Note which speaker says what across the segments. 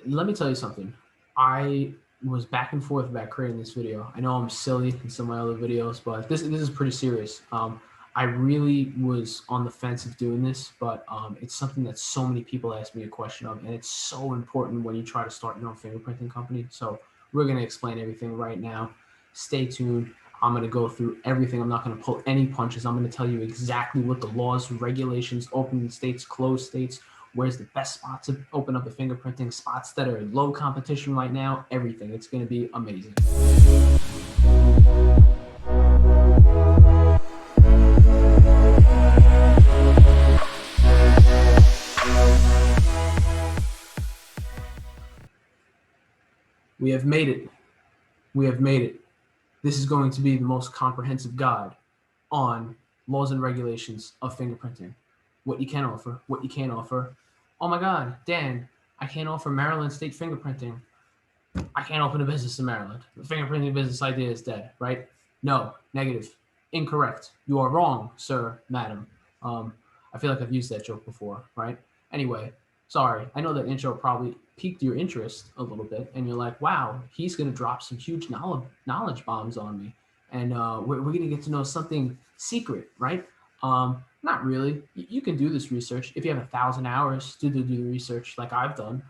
Speaker 1: Let me tell you something. I was back and forth about creating this video. I know I'm silly in some of my other videos, but this is pretty serious. I really was on the fence of doing this, but it's something that so many people ask me a question of, and it's so important when you try to start your own fingerprinting company. So we're going to explain everything right now. Stay tuned. I'm going to go through everything. I'm not going to pull any punches. I'm going to tell you exactly what the laws, regulations, open states, closed states, where's the best spot to open up a fingerprinting, spots that are low competition right now, everything. It's going to be amazing. We have made it. We have made it. This is going to be the most comprehensive guide on laws and regulations of fingerprinting. What you can offer, what you can't offer. Oh my God, Dan, I can't offer Maryland state fingerprinting. I can't open a business in Maryland. The fingerprinting business idea is dead, right? No, negative, incorrect. You are wrong, sir, madam. I feel like I've used that joke before, right? Anyway, sorry. I know that intro probably piqued your interest a little bit, and you're like, wow, he's going to drop some huge knowledge bombs on me. And we're going to get to know something secret, right? Not really. You can do this research if you have 1,000 hours to do the research like I've done.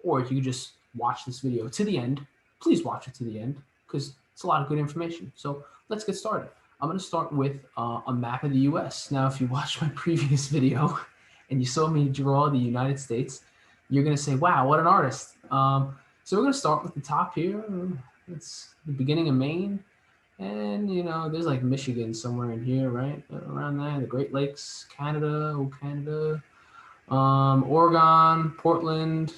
Speaker 1: Or you can just watch this video to the end. Please watch it to the end because it's a lot of good information. So let's get started. I'm going to start with a map of the US. Now, if you watched my previous video and you saw me draw the United States, you're going to say, wow, what an artist. So we're going to start with the top here. It's the beginning of Maine. And, you know, there's like Michigan somewhere in here, right? Around there, the Great Lakes, Canada, Oregon, Portland.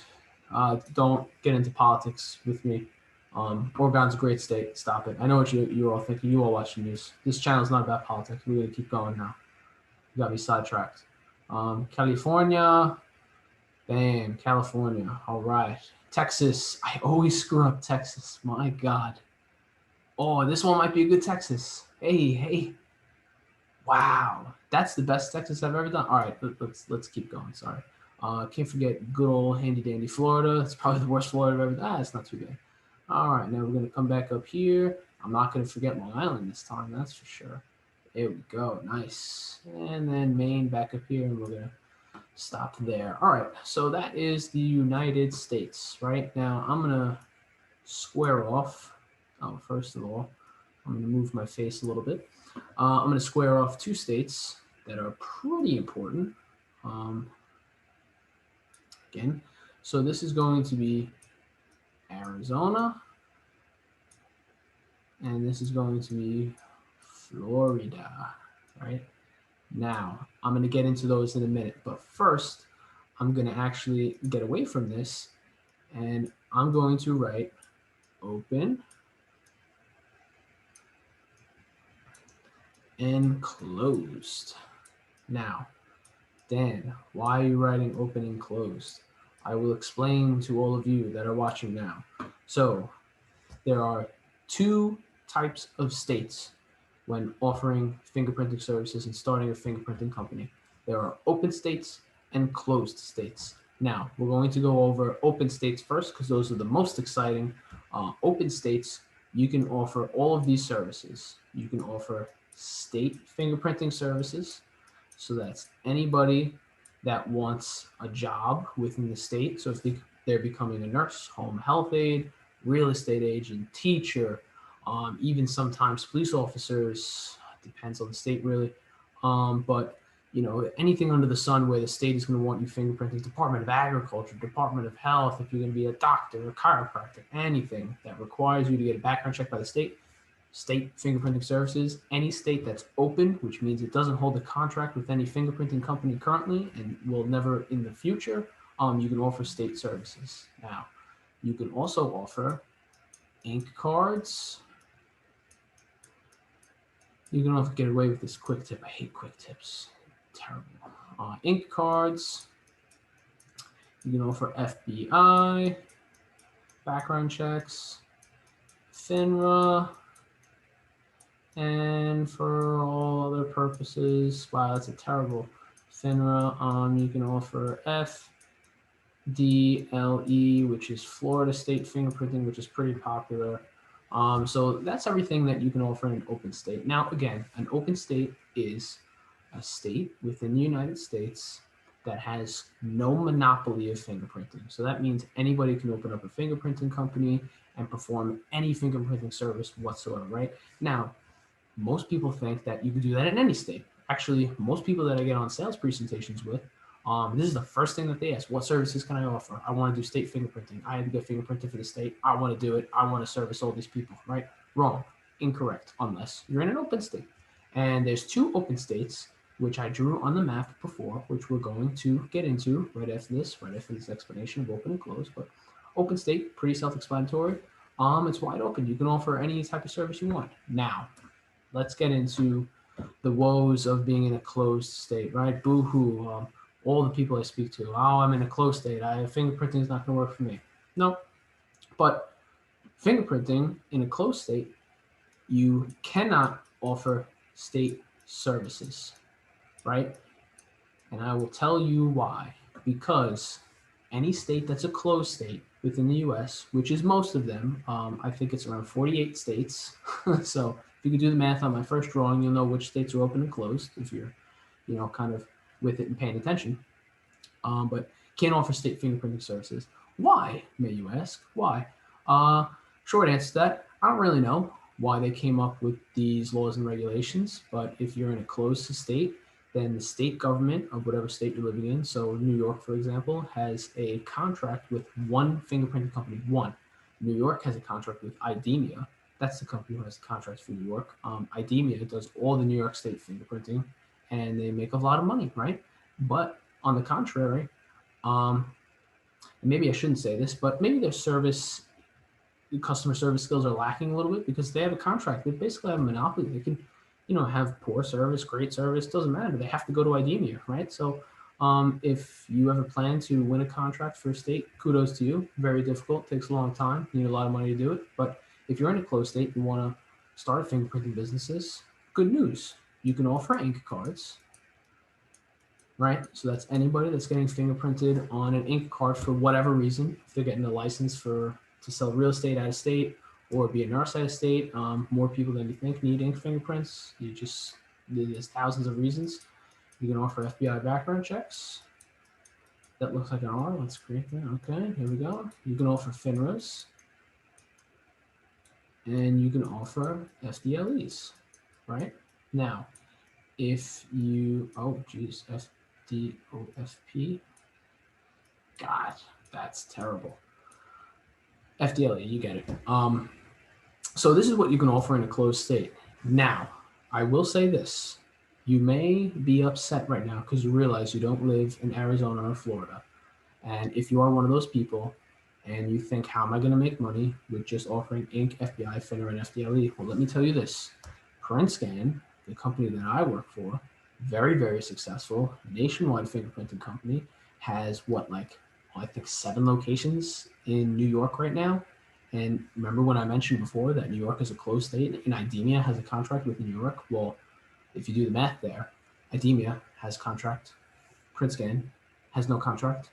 Speaker 1: Don't get into politics with me. Oregon's a great state. Stop it. I know what you're all thinking. You all watch the news. This channel is not about politics. We're going to keep going now. You got me sidetracked. California. Bam. California. All right. Texas. I always screw up Texas. My God. Oh, this one might be a good Texas. Hey. Wow. That's the best Texas I've ever done. All right. Let's keep going. Sorry. Can't forget good old handy dandy Florida. It's probably the worst Florida I've ever done. It's not too bad. All right, now we're going to come back up here. I'm not going to forget Long Island this time, that's for sure. There we go, nice. And then Maine back up here, and we're going to stop there. All right, so that is the United States. Right now, I'm going to square off. Oh, first of all, I'm going to move my face a little bit. I'm going to square off two states that are pretty important. Again, so this is going to be Arizona, and this is going to be Florida, right? Now, I'm going to get into those in a minute, but first, I'm going to actually get away from this, and I'm going to write open and closed. Now, Dan, why are you writing open and closed? I will explain to all of you that are watching now. So, there are two types of states when offering fingerprinting services and starting a fingerprinting company. There are open states and closed states. Now, we're going to go over open states first because those are the most exciting. Open states, you can offer all of these services. You can offer state fingerprinting services. So that's anybody that wants a job within the state. So if they're becoming a nurse, home health aide, real estate agent, teacher, even sometimes police officers, depends on the state really. But you know, anything under the sun where the state is going to want you fingerprinting, Department of Agriculture, Department of Health, if you're going to be a doctor, a chiropractor, anything that requires you to get a background check by the state fingerprinting services, any state that's open, which means it doesn't hold a contract with any fingerprinting company currently and will never in the future, you can offer state services. Now, you can also offer ink cards. You can also get away with this quick tip. I hate quick tips. Terrible. Ink cards. You can offer FBI, background checks, FINRA, and for all other purposes, wow, that's a terrible FINRA. You can offer FDLE, which is Florida State Fingerprinting, which is pretty popular. So that's everything that you can offer in an open state. Now, again, an open state is a state within the United States that has no monopoly of fingerprinting. So that means anybody can open up a fingerprinting company and perform any fingerprinting service whatsoever, right? Now, most people think that you can do that in any state. Actually, most people that I get on sales presentations with, this is the first thing that they ask: what services can I offer? I want to do state fingerprinting. I have to get fingerprinted for the state. I want to do it. I want to service all these people, right? Wrong. Incorrect, unless you're in an open state. And there's two open states, which I drew on the map before, which we're going to get into right after this explanation of open and close. But open state, pretty self-explanatory. It's wide open. You can offer any type of service you want. Now, let's get into the woes of being in a closed state, right? Boo hoo. All the people I speak to, oh, I'm in a closed state. Fingerprinting is not going to work for me. No, but fingerprinting in a closed state, you cannot offer state services, right? And I will tell you why. Because any state that's a closed state within the US, which is most of them, I think it's around 48 states. So if you could do the math on my first drawing, you'll know which states are open and closed if you're, kind of with it and paying attention. But can't offer state fingerprinting services. Why, may you ask? Why? Short answer to that, I don't really know why they came up with these laws and regulations, but if you're in a closed state, then the state government of whatever state you're living in, so New York, for example, has a contract with one fingerprinting company. One. New York has a contract with IDEMIA. That's the company who has the contracts for New York. IDEMIA does all the New York State fingerprinting, and they make a lot of money, right? But on the contrary, maybe I shouldn't say this, but maybe their customer service skills are lacking a little bit because they have a contract. They basically have a monopoly. They can, have poor service, great service, doesn't matter. They have to go to IDEMIA, right? So if you ever plan to win a contract for a state, kudos to you. Very difficult, takes a long time. You need a lot of money to do it. But if you're in a closed state, you want to start fingerprinting businesses, good news. You can offer ink cards, right? So that's anybody that's getting fingerprinted on an ink card for whatever reason. If they're getting a license to sell real estate out of state or be a nurse out of state, more people than you think need ink fingerprints. There's thousands of reasons. You can offer FBI background checks. That looks like an R. Let's create that. Okay, here we go. You can offer FINRAs. And you can offer FDLEs, right? Now, if you, FDOFP. God, that's terrible. FDLE, you get it. So this is what you can offer in a closed state. Now, I will say this. You may be upset right now because you realize you don't live in Arizona or Florida. And if you are one of those people and you think, how am I going to make money with just offering ink, FBI, FINRA, and FDLE? Well, let me tell you this. PrintScan, the company that I work for, very, very successful, nationwide fingerprinting company, has I think 7 locations in New York right now. And remember when I mentioned before that New York is a closed state and IDEMIA has a contract with New York? Well, if you do the math there, IDEMIA has contract, PrintScan has no contract.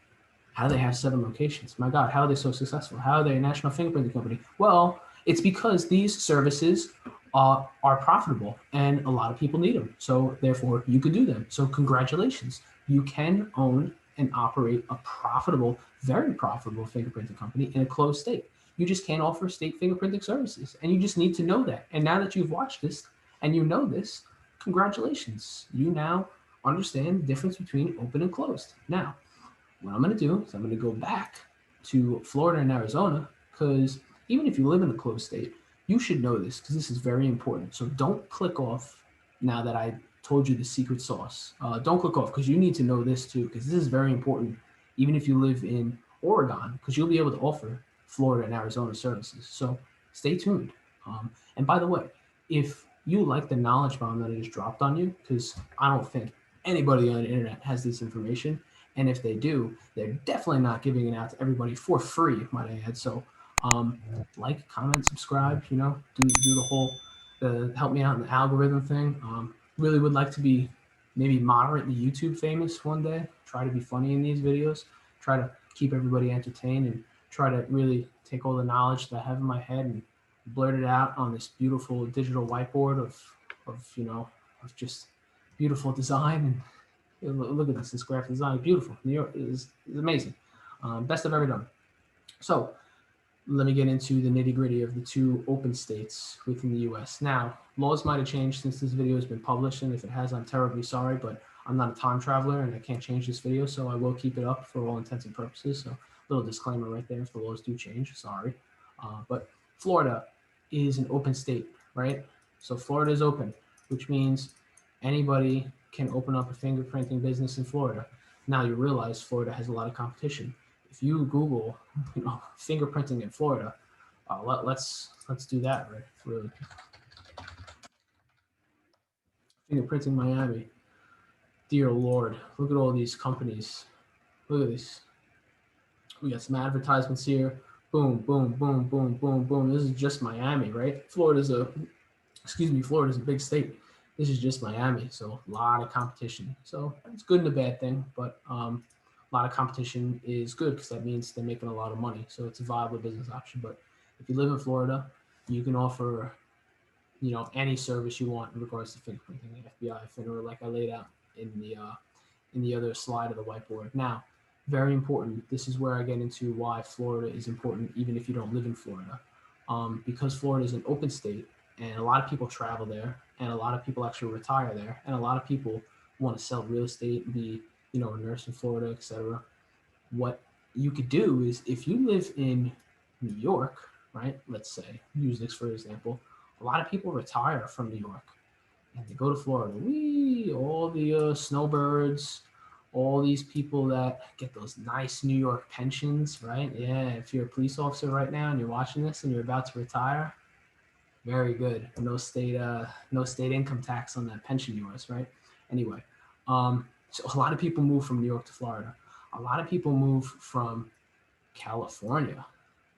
Speaker 1: How do they have 7 locations? My God, how are they so successful? How are they a national fingerprinting company? Well, it's because these services are profitable and a lot of people need them. So therefore, you could do them. So congratulations. You can own and operate a profitable, very profitable fingerprinting company in a closed state. You just can't offer state fingerprinting services. And you just need to know that. And now that you've watched this and you know this, congratulations. You now understand the difference between open and closed. Now, what I'm going to do is I'm going to go back to Florida and Arizona because even if you live in a closed state, you should know this because this is very important. So don't click off now that I told you the secret sauce. Don't click off because you need to know this too because this is very important even if you live in Oregon because you'll be able to offer Florida and Arizona services. So stay tuned. And by the way, if you like the knowledge bomb that I just dropped on you, because I don't think anybody on the internet has this information, and if they do, they're definitely not giving it out to everybody for free, might I add. So like, comment, subscribe, do the whole help me out in the algorithm thing. Really would like to be maybe moderately YouTube famous one day. Try to be funny in these videos. Try to keep everybody entertained and try to really take all the knowledge that I have in my head and blurt it out on this beautiful digital whiteboard of of just beautiful design. And look at this graphic design, beautiful. New York is amazing, best I've ever done. So let me get into the nitty gritty of the two open states within the US. Now, laws might have changed since this video has been published, and if it has, I'm terribly sorry, but I'm not a time traveler and I can't change this video, so I will keep it up for all intents and purposes. So, little disclaimer right there if the laws do change, sorry. But Florida is an open state, right? So, Florida is open, which means anybody can open up a fingerprinting business in Florida. Now, you realize Florida has a lot of competition. If you Google, fingerprinting in Florida, let's do that, right? Really, fingerprinting Miami. Dear Lord, look at all these companies. Look at this. We got some advertisements here. Boom, boom, boom, boom, boom, boom. This is just Miami, right? Florida's a big state. This is just Miami, so a lot of competition. So it's good and a bad thing, but a lot of competition is good because that means they're making a lot of money. So it's a viable business option. But if you live in Florida, you can offer, any service you want in regards to fingerprinting, FBI, FINRA, like I laid out in the other slide of the whiteboard. Now, very important. This is where I get into why Florida is important, even if you don't live in Florida, because Florida is an open state, and a lot of people travel there, and a lot of people actually retire there, and a lot of people want to sell real estate and be, a nurse in Florida, etc. What you could do is, if you live in New York, right? Let's say, use this for example. A lot of people retire from New York and they go to Florida. All the snowbirds, all these people that get those nice New York pensions, right? Yeah, if you're a police officer right now and you're watching this and you're about to retire, very good. No state income tax on that pension yours, right? Anyway, so a lot of people move from New York to Florida. A lot of people move from California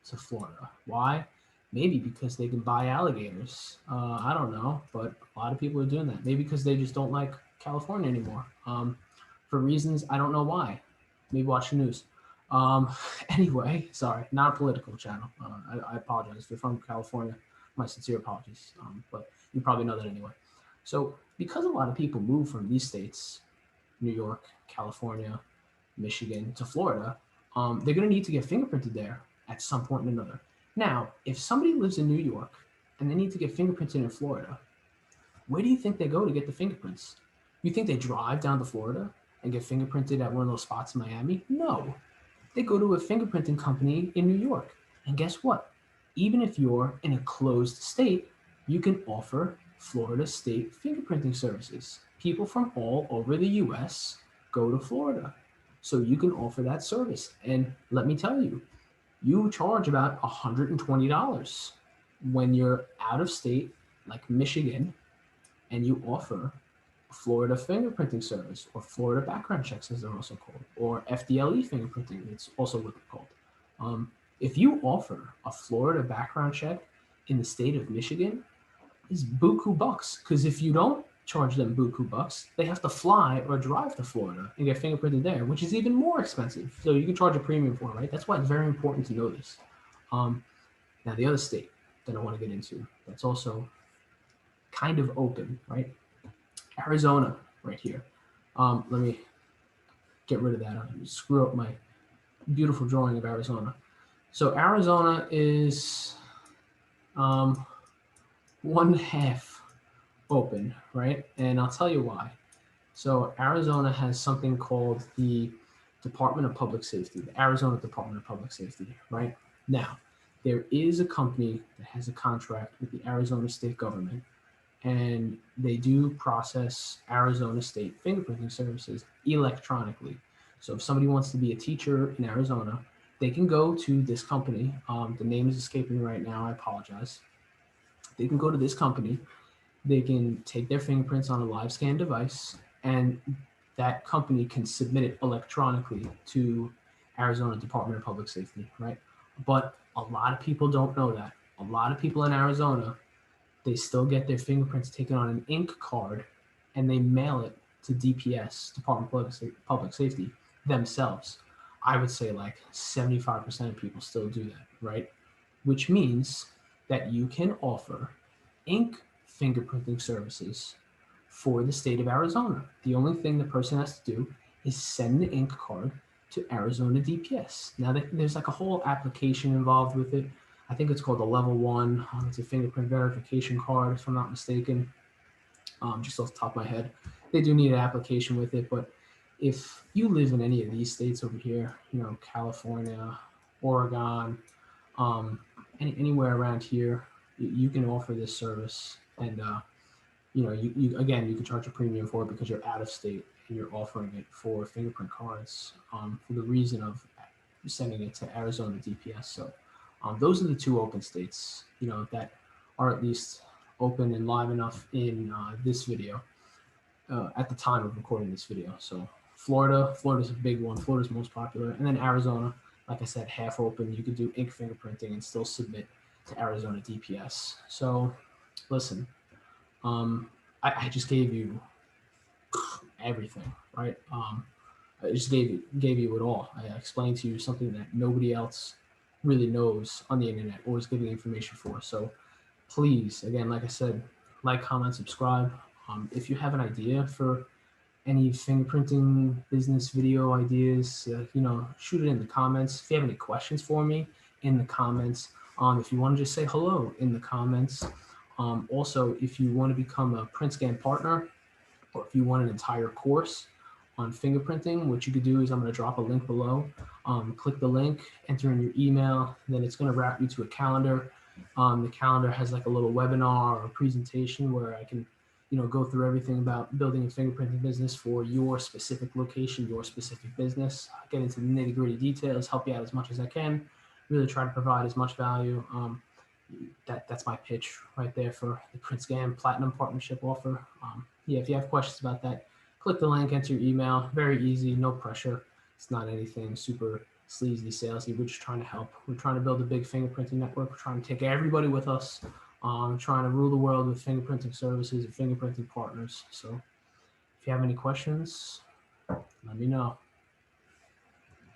Speaker 1: to Florida. Why? Maybe because they can buy alligators. I don't know, but a lot of people are doing that. Maybe because they just don't like California anymore. For reasons I don't know why. Maybe watch the news. Anyway, sorry, not a political channel. I apologize. If you're from California, my sincere apologies. But you probably know that anyway. So because a lot of people move from these states, New York, California, Michigan to Florida, they're going to need to get fingerprinted there at some point or another. Now, if somebody lives in New York and they need to get fingerprinted in Florida, where do you think they go to get the fingerprints? You think they drive down to Florida and get fingerprinted at one of those spots in Miami? No. They go to a fingerprinting company in New York. And guess what? Even if you're in a closed state, you can offer Florida state fingerprinting services. People from all over the US go to Florida. So you can offer that service. And let me tell you, you charge about $120 when you're out of state, like Michigan, and you offer Florida fingerprinting service, or Florida background checks, as they're also called, or FDLE fingerprinting, it's also what they're called. If you offer a Florida background check in the state of Michigan, it's buku bucks, because if you don't charge them buku bucks, they have to fly or drive to Florida and get fingerprinted there, which is even more expensive. So you can charge a premium for it, right? That's why it's very important to know this. Now, the other state that I want to get into that's also kind of open, right? Arizona, right here. Let me get rid of that. I'll screw up my beautiful drawing of Arizona. So Arizona is 1/2 open, right? And I'll tell you why. So Arizona has something called the Department of Public Safety, the Arizona Department of Public Safety, right? Now, there is a company that has a contract with the Arizona state government, and they do process Arizona state fingerprinting services electronically. So if somebody wants to be a teacher in Arizona, they can go to this company. The name is escaping me right now. I apologize. They can go to this company. They can take their fingerprints on a live scan device, and that company can submit it electronically to Arizona Department of Public Safety, right? But a lot of people don't know that. A lot of people in Arizona, they still get their fingerprints taken on an ink card, and they mail it to DPS, Department of Public Safety, themselves. I would say like 75% of people still do that, right? Which means that you can offer ink fingerprinting services for the state of Arizona. The only thing the person has to do is send the ink card to Arizona DPS. Now, there's like a whole application involved with it. I think it's called a level one. It's a fingerprint verification card, if I'm not mistaken. Just off the top of my head, they do need an application with it. But if you live in any of these states over here, California, Oregon, um, anywhere around here, you can offer this service. And you again, you can charge a premium for it because you're out of state and you're offering it for fingerprint cards, for the reason of sending it to Arizona DPS. So those are the two open states, that are at least open and live enough in this video, at the time of recording this video. So Florida's a big one. Florida's most popular, and then Arizona, like I said, half open. You could do ink fingerprinting and still submit to Arizona DPS. So listen, I just gave you everything, right? I just gave you it all. I explained to you something that nobody else really knows on the internet or is giving information for. So please, again, like I said, like, comment, subscribe. If you have an idea for any fingerprinting business video ideas, shoot it in the comments. If you have any questions for me, in the comments. If you want to just say hello, in the comments. Also, if you want to become a PrintScan partner, or if you want an entire course on fingerprinting, what you could do is I'm going to drop a link below. Click the link, enter in your email, and then it's going to route you to a calendar. The calendar has like a little webinar or presentation where I can, go through everything about building a fingerprinting business for your specific location, your specific business. Get into the nitty-gritty details, help you out as much as I can, really try to provide as much value. That's my pitch right there for the PrintScan Platinum Partnership offer. Yeah, if you have questions about that, click the link, enter your email. Very easy, no pressure. It's not anything super sleazy, salesy. We're just trying to help. We're trying to build a big fingerprinting network. We're trying to take everybody with us. Trying to rule the world with fingerprinting services and fingerprinting partners. So if you have any questions, let me know.